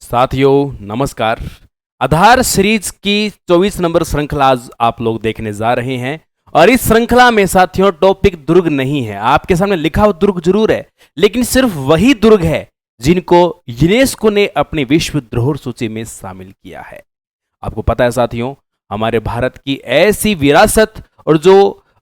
साथियों नमस्कार। आधार सीरीज की 24 नंबर श्रृंखला आज आप लोग देखने जा रहे हैं और इस श्रृंखला में साथियों टॉपिक दुर्ग नहीं है। आपके सामने लिखा हुआ दुर्ग जरूर है, लेकिन सिर्फ वही दुर्ग है जिनको यूनेस्को ने अपनी विश्व धरोहर सूची में शामिल किया है। आपको पता है साथियों, हमारे भारत की ऐसी विरासत और जो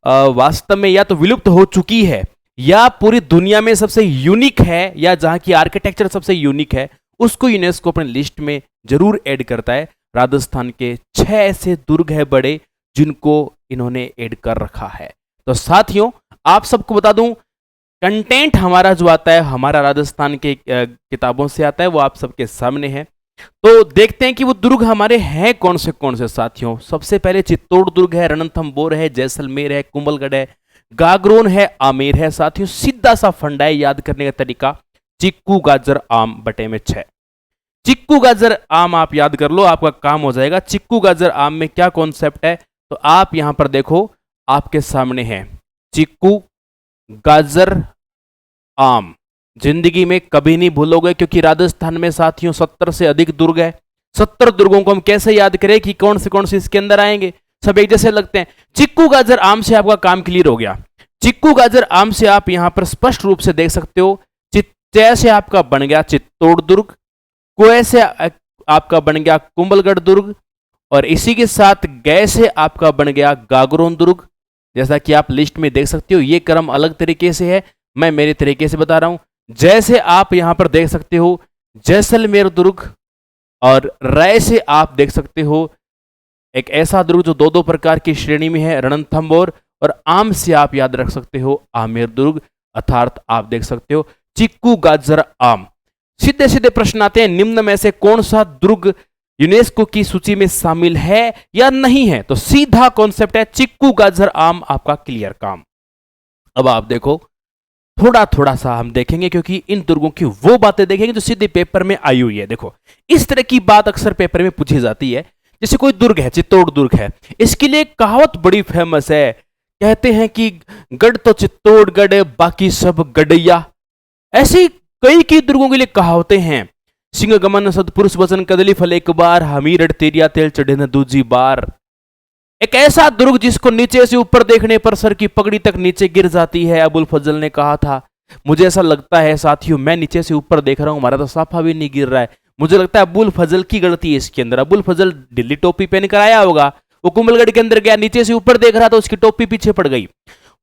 वास्तव में या तो विलुप्त हो चुकी है या पूरी दुनिया में सबसे यूनिक है या जहां की आर्किटेक्चर सबसे यूनिक है, उसको यूनेस्को अपने लिस्ट में जरूर ऐड करता है। राजस्थान के 6 ऐसे दुर्ग है बड़े जिनको इन्होंने ऐड कर रखा है। तो साथियों आप सबको बता दूं, कंटेंट हमारा जो आता है हमारा राजस्थान के किताबों से आता है, वो आप सबके सामने है। तो देखते हैं कि वो दुर्ग हमारे हैं कौन से साथियों। सबसे पहले चित्तौड़ दुर्ग है, रणथंभौर है, जैसलमेर है, कुंभलगढ़ है, गागरोन है, आमेर है। साथियों सीधा सा फंडा है याद करने का तरीका, चिक्कू गाजर आम बटे में 6। चिक्कू गाजर आम आप याद कर लो, आपका काम हो जाएगा। चिक्कू गाजर आम में क्या कॉन्सेप्ट है, तो आप यहां पर देखो आपके सामने है चिक्कू गाजर आम। जिंदगी में कभी नहीं भूलोगे, क्योंकि राजस्थान में साथियों 70 से अधिक दुर्ग है। 70 दुर्गों को हम कैसे याद करें कि कौन से इसके अंदर आएंगे, सब एक जैसे लगते हैं। चिक्कू गाजर आम से आपका काम क्लियर हो गया। चिक्कू गाजर आम से आप यहां पर स्पष्ट रूप से देख सकते हो, च से आपका बन गया चित्तौड़ दुर्ग, कोए से आपका बन गया कुंभलगढ़ दुर्ग, और इसी के साथ गए से आपका बन गया गागरोन दुर्ग। जैसा कि आप लिस्ट में देख सकते हो, ये क्रम अलग तरीके से है, मैं मेरे तरीके से बता रहा हूं। जैसे आप यहां पर देख सकते हो जैसलमेर दुर्ग, और राय से आप देख सकते हो एक ऐसा दुर्ग जो दो प्रकार की श्रेणी में है, रणथंभौर, और आम से आप याद रख सकते हो आमेर दुर्ग, अर्थात आप देख सकते हो चिक्कू गाजर आम। सीधे सीधे प्रश्न आते हैं, निम्न में से कौन सा दुर्ग यूनेस्को की सूची में शामिल है या नहीं है। तो सीधा कॉन्सेप्ट है चिक्कू गाजर आम, आपका क्लियर काम। अब आप देखो थोड़ा सा हम देखेंगे, क्योंकि इन दुर्गों की वो बातें देखेंगे जो सीधे पेपर में आई हुई है। देखो इस तरह की बात अक्सर पेपर में पूछी जाती है। जैसे कोई दुर्ग है, चित्तौड़ दुर्ग है, इसके लिए एक कहावत बड़ी फेमस है, कहते हैं कि गढ़ तो चित्तौड़गढ़ बाकी सब गढ़ैया। ऐसी कई की दुर्गों के लिए कहावतें हैं। सिंह गमन सदपुरुष वचन कदली फल एक बार, हमीरठ तेरिया तेल चढ़े न दूजी बार। एक ऐसा दुर्ग जिसको नीचे से ऊपर देखने पर सर की पगड़ी तक नीचे गिर जाती है। अबुल फजल ने कहा था, मुझे ऐसा लगता है साथियों मैं नीचे से ऊपर देख रहा हूं, हमारा तो साफा भी नहीं गिर रहा है। मुझे लगता है अबुल फजल की गलती है इसके अंदर। अबुल फजल दिल्ली टोपी पहन कर आया होगा, वो कुंभलगढ़ के अंदर गया, नीचे से ऊपर देख रहा था, उसकी टोपी पीछे पड़ गई।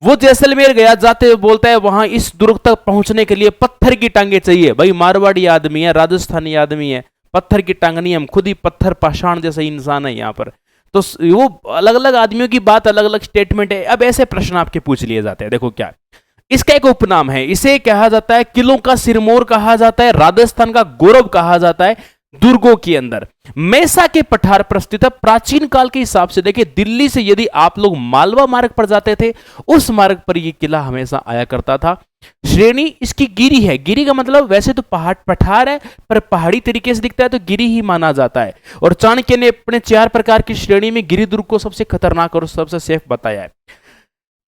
वो जैसलमेर गया, जाते हुए बोलता है वहां इस दुर्ग तक पहुंचने के लिए पत्थर की टांगे चाहिए। भाई मारवाड़ी आदमी है, राजस्थानी आदमी है, पत्थर की टांग नहीं, हम खुद ही पत्थर पाषाण जैसा इंसान है यहाँ पर। तो वो अलग अलग आदमियों की बात, अलग अलग स्टेटमेंट है। अब ऐसे प्रश्न आपके पूछ लिए जाते हैं। देखो क्या इसका एक उपनाम है, इसे कहा जाता है किलों का सिरमौर कहा जाता है, राजस्थान का गौरव कहा जाता है। दुर्गों के अंदर मैसा के पठार पर स्थित है। प्राचीन काल के हिसाब से देखिए, दिल्ली से यदि आप लोग मालवा मार्ग पर जाते थे, उस मार्ग पर यह किला हमेशा आया करता था। श्रेणी इसकी गिरी है। गिरी का मतलब वैसे तो पहाड़ पठार है, पर पहाड़ी तरीके से दिखता है तो गिरी ही माना जाता है। और चाणक्य ने अपने 4 प्रकार की श्रेणी में गिरी दुर्ग को सबसे खतरनाक और सबसे सेफ बताया है।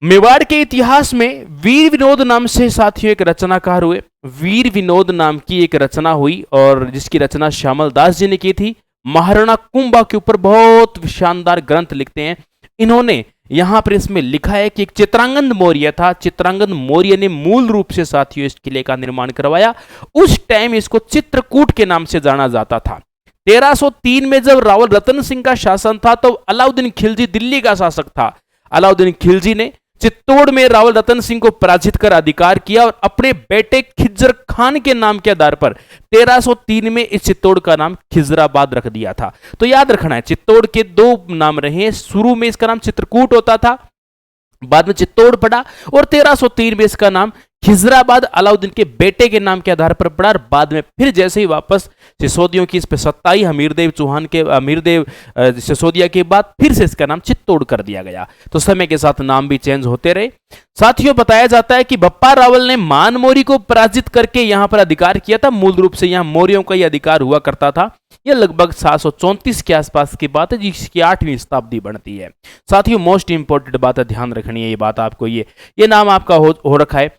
मेवाड़ के इतिहास में वीर विनोद नाम से साथियों एक रचनाकार हुए। वीर विनोद नाम की एक रचना हुई, और जिसकी रचना श्यामल दास जी ने की थी। महाराणा कुंभा के ऊपर बहुत शानदार ग्रंथ लिखते हैं इन्होंने। यहां पर इसमें लिखा है कि एक चित्रांगन मौर्य था, चित्रांगन मौर्य ने मूल रूप से साथियों इस किले का निर्माण करवाया। उस टाइम इसको चित्रकूट के नाम से जाना जाता था। 1303 में जब रावल रतन सिंह का शासन था, तो अलाउद्दीन खिलजी दिल्ली का शासक था। अलाउद्दीन खिलजी ने चित्तौड़ में रावल रतन सिंह को पराजित कर अधिकार किया, और अपने बेटे खिज्जर खान के नाम के आधार पर 1303 में इस चित्तौड़ का नाम खिजराबाद रख दिया था। तो याद रखना है, चित्तौड़ के 2 नाम रहे। शुरू में इसका नाम चित्रकूट होता था, बाद में चित्तौड़ पड़ा, और 1303 में इसका नाम खिजराबाद अलाउद्दीन के बेटे के नाम के आधार पर पड़ा। और बाद में फिर जैसे ही वापस सिसोदियों की इस पर सत्ता आई, हमीरदेव चौहान के हमीरदेव सिसोदिया के बाद फिर से इसका नाम चित्तौड़ कर दिया गया। तो समय के साथ नाम भी चेंज होते रहे। साथियों बताया जाता है कि बप्पा रावल ने मान मौर्य को पराजित करके यहां पर अधिकार किया था। मूल रूप से यहां मौर्यों का ही अधिकार हुआ करता था। यह लगभग 734 के आसपास की बात है, जिसकी 8वीं शताब्दी बनती है। साथियों मोस्ट इंपोर्टेंट बात है, ध्यान रखनी है ये बात आपको। ये नाम आपका हो रखा है।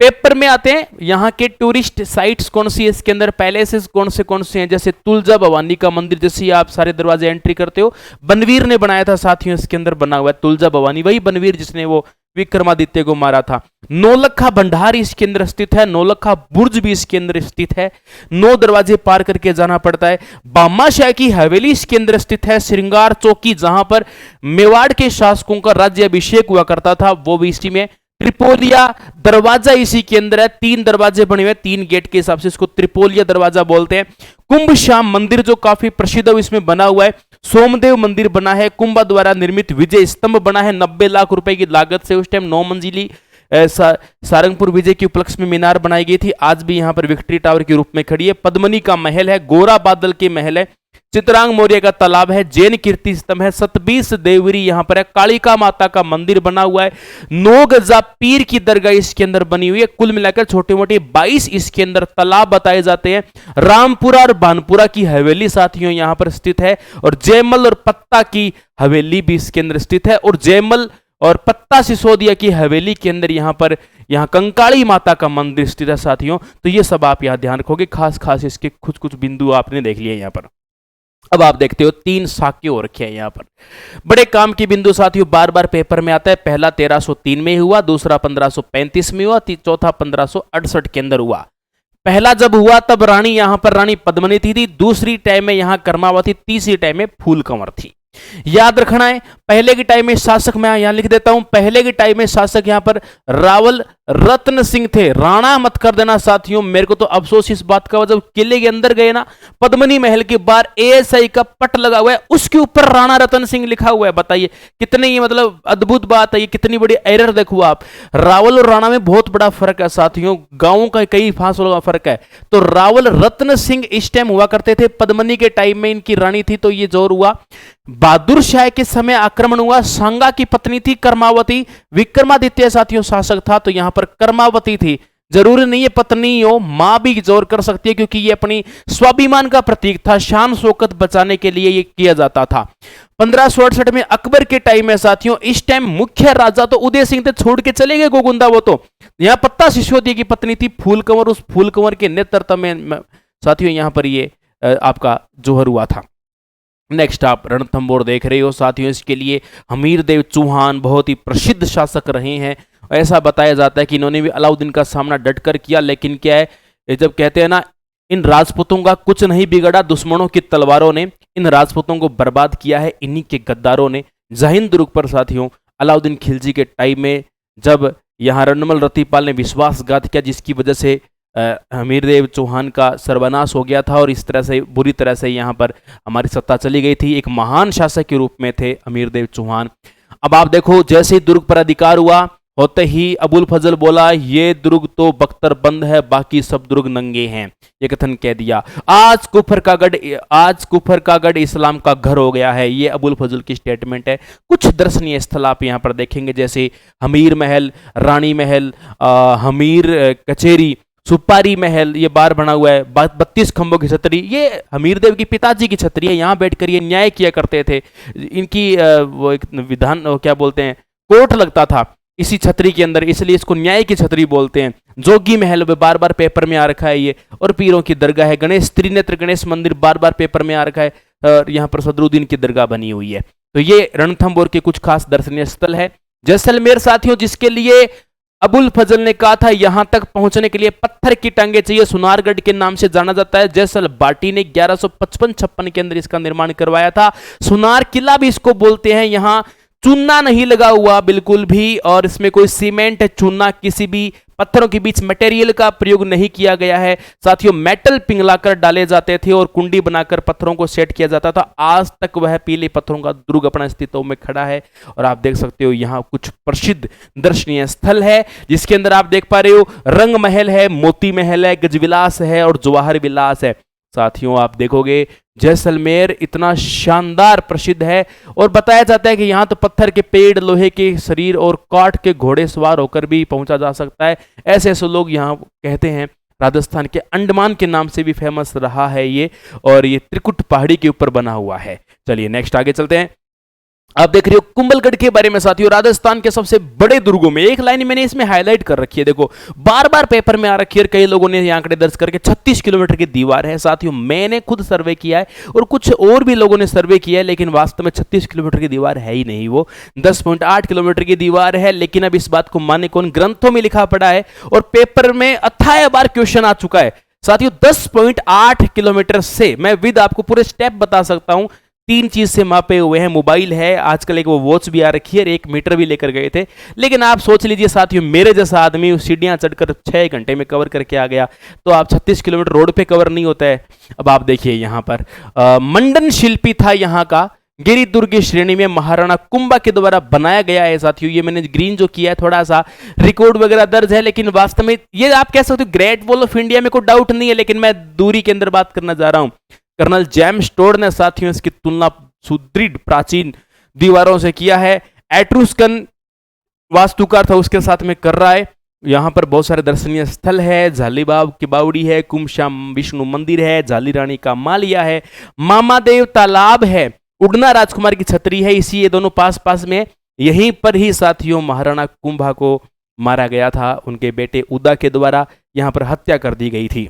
पेपर में आते हैं यहाँ के टूरिस्ट साइट्स कौन सी है, इसके अंदर पैलेसेस कौन से हैं, जैसे तुलजा भवानी का मंदिर, जैसे आप सारे दरवाजे एंट्री करते हो बनवीर ने बनाया था साथियों, इसके अंदर बना हुआ है तुलजा भवानी, वही बनवीर जिसने वो विक्रमादित्य को मारा था। नौलखा भंडार इसके अंदर स्थित है, नौलखा बुर्ज भी इसके अंदर स्थित है, 9 दरवाजे पार करके जाना पड़ता है। बादशाह की हवेली इसके अंदर स्थित है, श्रृंगार चौकी जहां पर मेवाड़ के शासकों का राज्य अभिषेक हुआ करता था वो भी इसी में। त्रिपोलिया दरवाजा इसी के अंदर है, 3 दरवाजे बने हुए, 3 गेट के हिसाब से इसको त्रिपोलिया दरवाजा बोलते हैं। कुंभ श्याम मंदिर जो काफी प्रसिद्ध है इसमें बना हुआ है, सोमदेव मंदिर बना है, कुंभा द्वारा निर्मित विजय स्तंभ बना है 90 लाख रुपए की लागत से, उस टाइम 9 मंजिली सारंगपुर विजय के उपलक्ष्य में मीनार बनाई गई थी, आज भी यहां पर विक्ट्री टावर के रूप में खड़ी है। पद्मनी का महल है, गोरा बादल के महल है, चित्रांग मौर्य का तालाब है, जैन कीर्ति स्तंभ है, सतबीस देवरी यहां पर है, कालिका माता का मंदिर बना हुआ है, 9 गजा पीर की दरगाह इसके अंदर बनी हुई है। कुल मिलाकर छोटे मोटे 22 इसके अंदर तालाब बताए जाते हैं। रामपुरा और भानपुरा की हवेली साथियों यहां पर स्थित है, और जयमल और पत्ता की हवेली भी इसके अंदर स्थित है, और जयमल और पत्ता सिसोदिया की हवेली के अंदर यहाँ कंकाली माता का मंदिर स्थित है साथियों। तो ये सब आप यहाँ ध्यान रखोगे, खास इसके कुछ बिंदु आपने देख लिए यहाँ पर। अब आप देखते हो 3 साक्य हो रखे हैं यहाँ पर, बड़े काम के बिंदु साथियों, बार बार पेपर में आता है। पहला 1303 में हुआ, दूसरा 1535 में हुआ, चौथा 1568 के अंदर हुआ। पहला जब हुआ तब रानी यहां पर रानी पद्मनी थी, दूसरी टाइम में यहां कर्मावती, तीसरी टाइम में फूल कंवर थी। याद रखना है, पहले के टाइम में शासक, मैं यहां लिख देता हूं, पहले के टाइम में शासक यहां पर रावल रत्न सिंह थे, राणा मत कर देना साथियों। मेरे को तो अफसोस इस बात का, जब किले के अंदर गए ना, पद्मनी महल के बाहर एएसआई का पट लगा हुआ है, उसके ऊपर राणा रतन सिंह लिखा हुआ है। बताइए कितने ये मतलब अद्भुत बात है, ये कितनी बड़ी एरर देखो आप। रावल और राणा में बहुत बड़ा फर्क है साथियों, गांवों का कई फासलों का फर्क है। तो रावल रत्न सिंह इस टाइम हुआ करते थे, पद्मनी के टाइम में इनकी रानी थी, तो ये जोर हुआ। बहादुर शाह के समय आक्रमण हुआ, सांगा की पत्नी थी कर्मावती, विक्रमादित्य साथियों शासक था, तो यहां पर कर्मावती थी। जरूरी नहीं है पत्नी हो, मां भी जोर कर सकती है, क्योंकि ये अपनी स्वाभिमान का प्रतीक था, शान शौकत बचाने के लिए ये किया जाता था। 1568 में अकबर के टाइम में साथियों, इस टाइम मुख्य राजा तो उदय सिंह थे, छोड़ के चले गए गोगुंदा, वो तो यहां पत्ता सिसोदिया की पत्नी थी फूल कंवर, उस फूल कंवर के नेतृत्व में साथियों यहां पर ये आपका जोहर हुआ था। नेक्स्ट आप रणथंभौर देख रहे हो साथियों, इसके लिए हमीरदेव चौहान बहुत ही प्रसिद्ध शासक रहे हैं। ऐसा बताया जाता है कि इन्होंने भी अलाउद्दीन का सामना डटकर किया, लेकिन क्या है, जब कहते हैं ना, इन राजपूतों का कुछ नहीं बिगड़ा, दुश्मनों की तलवारों ने इन राजपूतों को बर्बाद किया है, इन्हीं के गद्दारों ने। जहिंद दुर्ग पर साथियों अलाउद्दीन खिलजी के टाइम में जब यहाँ रणमल रतिपाल ने विश्वासघात किया, जिसकी वजह से हमीरदेव चौहान का सर्वनाश हो गया था, और इस तरह से बुरी तरह से यहाँ पर हमारी सत्ता चली गई थी। एक महान शासक के रूप में थे हमीरदेव चौहान। अब आप देखो, जैसे ही दुर्ग पर अधिकार हुआ होते ही अबुल फजल बोला, ये दुर्ग तो बख्तर बंद है, बाकी सब दुर्ग नंगे हैं, ये कथन कह दिया। आज कुफर का गढ़ इस्लाम का घर हो गया है, ये अबुल फजल की स्टेटमेंट है। कुछ दर्शनीय स्थल आप यहाँ पर देखेंगे, जैसे हमीर महल, रानी महल, हमीर कचेरी, सुपारी महल, ये बार बना हुआ है, 32 खंभों की छतरी, ये हमीरदेव की पिताजी की छतरी है, यहाँ बैठकर ये न्याय किया करते थे। इनकी वो एक विधान क्या बोलते हैं, कोर्ट लगता था इसी छतरी के अंदर, इसलिए इसको न्याय की छतरी बोलते हैं। जोगी महल बार बार पेपर में आ रखा है ये, और पीरों की दरगाह है। गणेश त्रिनेत्र गणेश मंदिर बार बार पेपर में आ रखा है, और यहाँ पर सदरुद्दीन की दरगाह बनी हुई है। तो ये रणथंभौर के कुछ खास दर्शनीय स्थल है। जैसलमेर साथियों, जिसके लिए अबुल फजल ने कहा था यहां तक पहुंचने के लिए पत्थर की टांगे चाहिए, सुनारगढ़ के नाम से जाना जाता है। जैसल बाटी ने 1155-56 के अंदर इसका निर्माण करवाया था। सुनार किला भी इसको बोलते हैं। यहां चूना नहीं लगा हुआ बिल्कुल भी, और इसमें कोई सीमेंट चूना किसी भी पत्थरों के बीच मटेरियल का प्रयोग नहीं किया गया है साथियों। मेटल पिघलाकर डाले जाते थे और कुंडी बनाकर पत्थरों को सेट किया जाता था। आज तक वह पीले पत्थरों का दुर्ग अपना अस्तित्व में खड़ा है, और आप देख सकते हो यहाँ कुछ प्रसिद्ध दर्शनीय स्थल है, जिसके अंदर आप देख पा रहे हो रंग महल है, मोती महल है, गजविलास है और जवाहर विलास है। साथियों आप देखोगे जैसलमेर इतना शानदार प्रसिद्ध है, और बताया जाता है कि यहाँ तो पत्थर के पेड़, लोहे के शरीर और काठ के घोड़े सवार होकर भी पहुंचा जा सकता है। ऐसे ऐसे लोग यहाँ कहते हैं। राजस्थान के अंडमान के नाम से भी फेमस रहा है ये, और ये त्रिकुट पहाड़ी के ऊपर बना हुआ है। चलिए नेक्स्ट आगे चलते हैं। आप देख रहे हो कुंभलगढ़ के बारे में साथियों, राजस्थान के सबसे बड़े दुर्गों में एक लाइन मैंने इसमें हाईलाइट कर रखी है, देखो बार बार पेपर में आ रखी है, कई लोगों ने ये आंकड़े दर्ज करके 36 किलोमीटर की दीवार है साथियों। मैंने खुद सर्वे किया है और कुछ और भी लोगों ने सर्वे किया है, लेकिन वास्तव में 36 किलोमीटर की दीवार है ही नहीं, वो 10.8 किलोमीटर की दीवार है। लेकिन अब इस बात को माने कौन, ग्रंथों में लिखा पड़ा है और पेपर में अथाह बार क्वेश्चन आ चुका है साथियों। 10.8 किलोमीटर से मैं विद आपको पूरे स्टेप बता सकता हूं, 3 चीज से मापे हुए हैं, मोबाइल है, आजकल एक वो वॉच भी आ रखी है और 1 मीटर भी लेकर गए थे। लेकिन आप सोच लीजिए साथियों, मेरे जैसा आदमी सीढ़ियां चढ़कर 6 घंटे में कवर करके आ गया, तो आप 36 किलोमीटर रोड पे कवर नहीं होता है। अब आप देखिए यहां पर मंडन शिल्पी था यहाँ का, गिरिदुर्ग श्रेणी में महाराणा कुंभा के द्वारा बनाया गया है साथियों। ये मैंने ग्रीन जो किया है, थोड़ा सा रिकॉर्ड वगैरह दर्ज है, लेकिन वास्तव में ये आप कह सकते हो ग्रेट वॉल ऑफ इंडिया में कोई डाउट नहीं है, लेकिन मैं दूरी के अंदर बात करना जा रहा हूं। कर्नल जेम्स टोड ने साथियों इसकी तुलना सुदृढ़ प्राचीन दीवारों से किया है। एट्रुस्कन वास्तुकार था, उसके साथ में कर रहा है। यहां पर बहुत सारे दर्शनीय स्थल है, झालीबाग की बावड़ी है, कुमश्याम विष्णु मंदिर है, झाली रानी का मालिया है, मामादेव तालाब है, उड़ना राजकुमार की छतरी है, इसी ये दोनों पास पास में। यहीं पर ही साथियों महाराणा कुंभा को मारा गया था, उनके बेटे उदा के द्वारा यहां पर हत्या कर दी गई थी।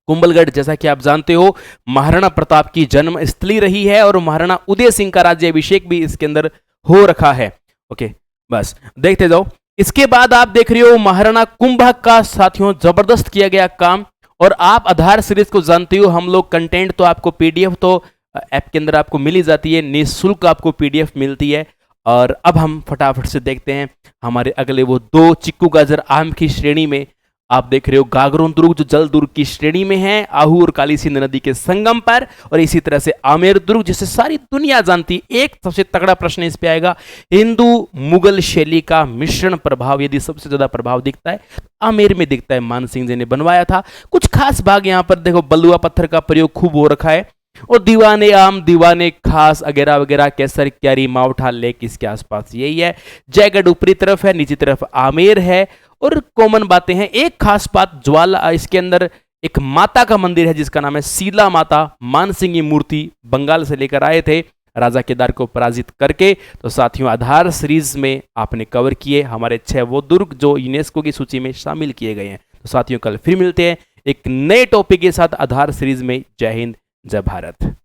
कुंभलगढ़ जैसा कि आप जानते हो महाराणा प्रताप की जन्म स्थली रही है और महाराणा उदय सिंह का राज्याभिषेक भी इसके अंदर हो रखा है। ओके, बस देखते जाओ। इसके बाद आप देख रहे हो महाराणा कुंभा का साथियों जबरदस्त किया गया काम। और आप आधार सीरीज को जानते हो, हम लोग कंटेंट तो आपको पीडीएफ तो ऐप के अंदर आपको मिल ही जाती है, निःशुल्क आपको पीडीएफ मिलती है। और अब हम फटाफट से देखते हैं हमारे अगले वो 2 चिक्कू गाजर आम की श्रेणी में। आप देख रहे हो गागरों दुर्ग जो जल दुर्ग की श्रेणी में है, आहू और काली सिंध नदी के संगम पर, और इसी तरह से आमेर दुर्ग जिसे सारी दुनिया जानती। एक सबसे तगड़ा प्रश्न इस पे आएगा, हिंदू मुगल शैली का मिश्रण प्रभाव यदि सबसे ज्यादा प्रभाव दिखता है आमेर में दिखता है। मान सिंह जी ने बनवाया था। कुछ खास भाग यहाँ पर देखो, बलुआ पत्थर का प्रयोग खूब हो रखा है, और दीवाने आम, दीवाने खास वगैरह वगैरह, केसर क्यारी, मावठा लेक इसके आसपास यही है। जयगढ़ ऊपरी तरफ है, नीचे तरफ आमेर है, और कॉमन बातें हैं। एक खास बात, ज्वाला इसके अंदर एक माता का मंदिर है जिसका नाम है शीला माता। मान सिंह की मूर्ति बंगाल से लेकर आए थे राजा केदार को पराजित करके। तो साथियों आधार सीरीज में आपने कवर किए हमारे 6 वो दुर्ग जो यूनेस्को की सूची में शामिल किए गए हैं। तो साथियों कल फिर मिलते हैं एक नए टॉपिक के साथ आधार सीरीज में। जय हिंद, जय भारत।